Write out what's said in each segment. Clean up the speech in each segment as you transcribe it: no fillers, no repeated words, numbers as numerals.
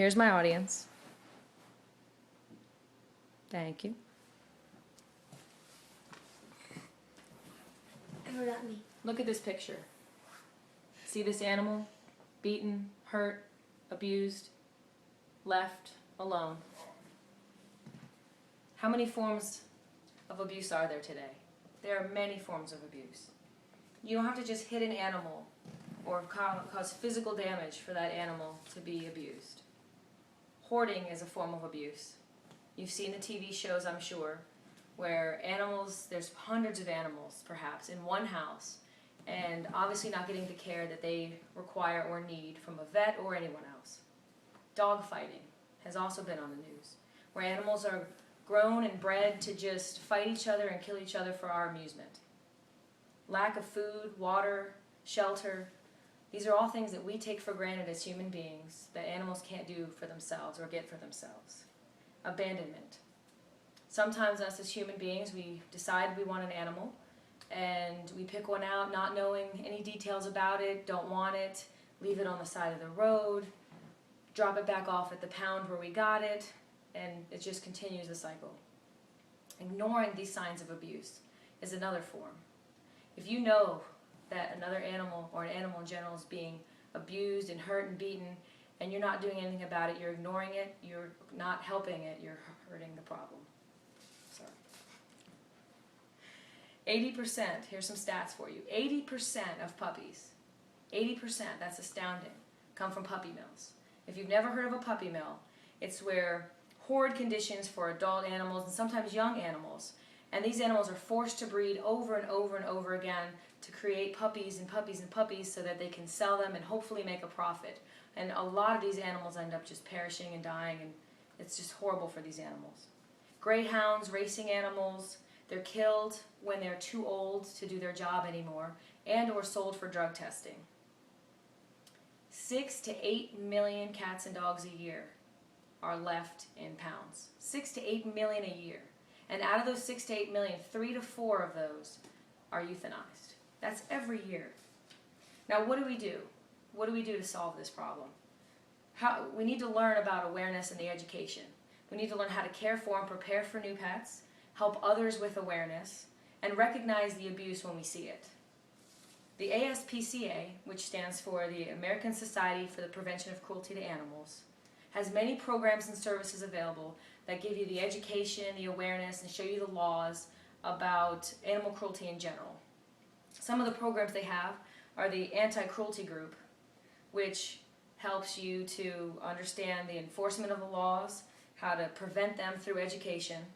Here's my audience. Thank you. What about me? Look at this picture. See this animal? Beaten, hurt, abused, left alone. How many forms of abuse are there today? There are many forms of abuse. You don't have to just hit an animal or cause physical damage for that animal to be abused. Hoarding is a form of abuse. You've seen the TV shows, I'm sure, where animals, there's hundreds of animals perhaps in one house, and obviously not getting the care that they require or need from a vet or anyone else. Dog fighting has also been on the news, where animals are grown and bred to just fight each other and kill each other for our amusement. Lack of food, water, shelter, these are all things that we take for granted as human beings that animals can't do for themselves or get for themselves. Abandonment. Sometimes us as human beings, we decide we want an animal and we pick one out not knowing any details about it, don't want it, leave it on the side of the road, drop it back off at the pound where we got it, and it just continues the cycle. Ignoring these signs of abuse is another form. If you know that another animal or an animal in general is being abused and hurt and beaten and you're not doing anything about it, you're ignoring it, you're not helping it, you're hurting the problem. Sorry. 80%, here's some stats for you, 80% of puppies, 80%, that's astounding, come from puppy mills. If you've never heard of a puppy mill, it's where horrid conditions for adult animals and sometimes young animals, and these animals are forced to breed over and over and over again to create puppies and puppies and puppies so that they can sell them and hopefully make a profit. And a lot of these animals end up just perishing and dying, and it's just horrible for these animals. Greyhounds, racing animals, they're killed when they're too old to do their job anymore and or sold for drug testing. 6 to 8 million cats and dogs a year are left in pounds. 6 to 8 million a year. And out of those 6 to 8 million, 3 to 4 of those are euthanized. That's every year. Now what do we do? What do we do to solve this problem? We need to learn about awareness and the education. We need to learn how to care for and prepare for new pets, help others with awareness, and recognize the abuse when we see it. The ASPCA, which stands for the American Society for the Prevention of Cruelty to Animals, has many programs and services available that give you the education, the awareness, and show you the laws about animal cruelty in general. Some of the programs they have are the Anti-Cruelty Group, which helps you to understand the enforcement of the laws, how to prevent them through education.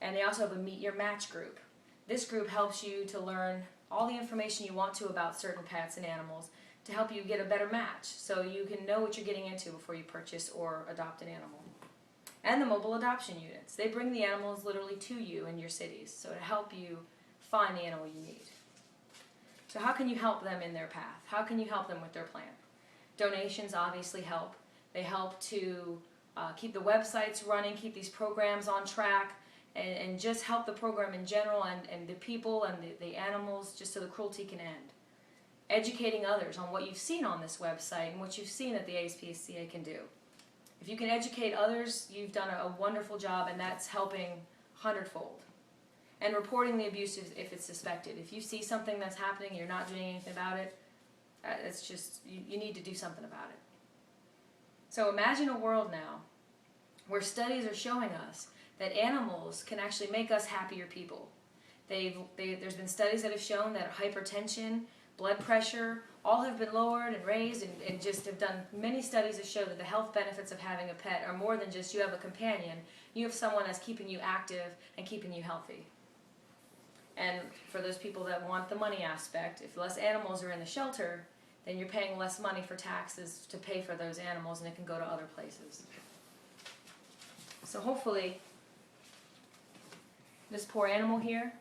And they also have a Meet Your Match group. This group helps you to learn all the information you want to about certain pets and animals to help you get a better match so you can know what you're getting into before you purchase or adopt an animal. And the mobile adoption units. They bring the animals literally to you in your cities, so to help you find the animal you need. So how can you help them in their path? How can you help them with their plan? Donations obviously help. They help to keep the websites running, keep these programs on track, and just help the program in general and the people and the animals just so the cruelty can end. Educating others on what you've seen on this website and what you've seen that the ASPCA can do. If you can educate others, you've done a wonderful job, and that's helping hundredfold. And reporting the abuse if it's suspected. If you see something that's happening and you're not doing anything about it, it's just, you need to do something about it. So imagine a world now where studies are showing us that animals can actually make us happier people. There's been studies that have shown that hypertension, blood pressure, all have been lowered and raised, and just have done many studies that show that the health benefits of having a pet are more than just you have a companion. You have someone that's keeping you active and keeping you healthy. And for those people that want the money aspect, if less animals are in the shelter, then you're paying less money for taxes to pay for those animals, and it can go to other places. So hopefully, this poor animal here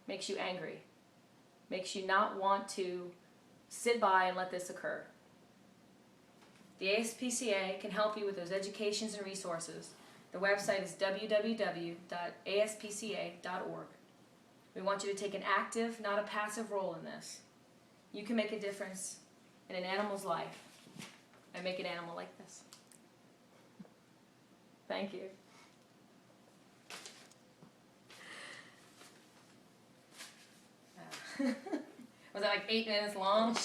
makes you angry, makes you not want to sit by and let this occur. The ASPCA can help you with those educations and resources. The website is www.aspca.org. We want you to take an active, not a passive role in this. You can make a difference in an animal's life and make an animal like this. Thank you. Was that like 8 minutes long?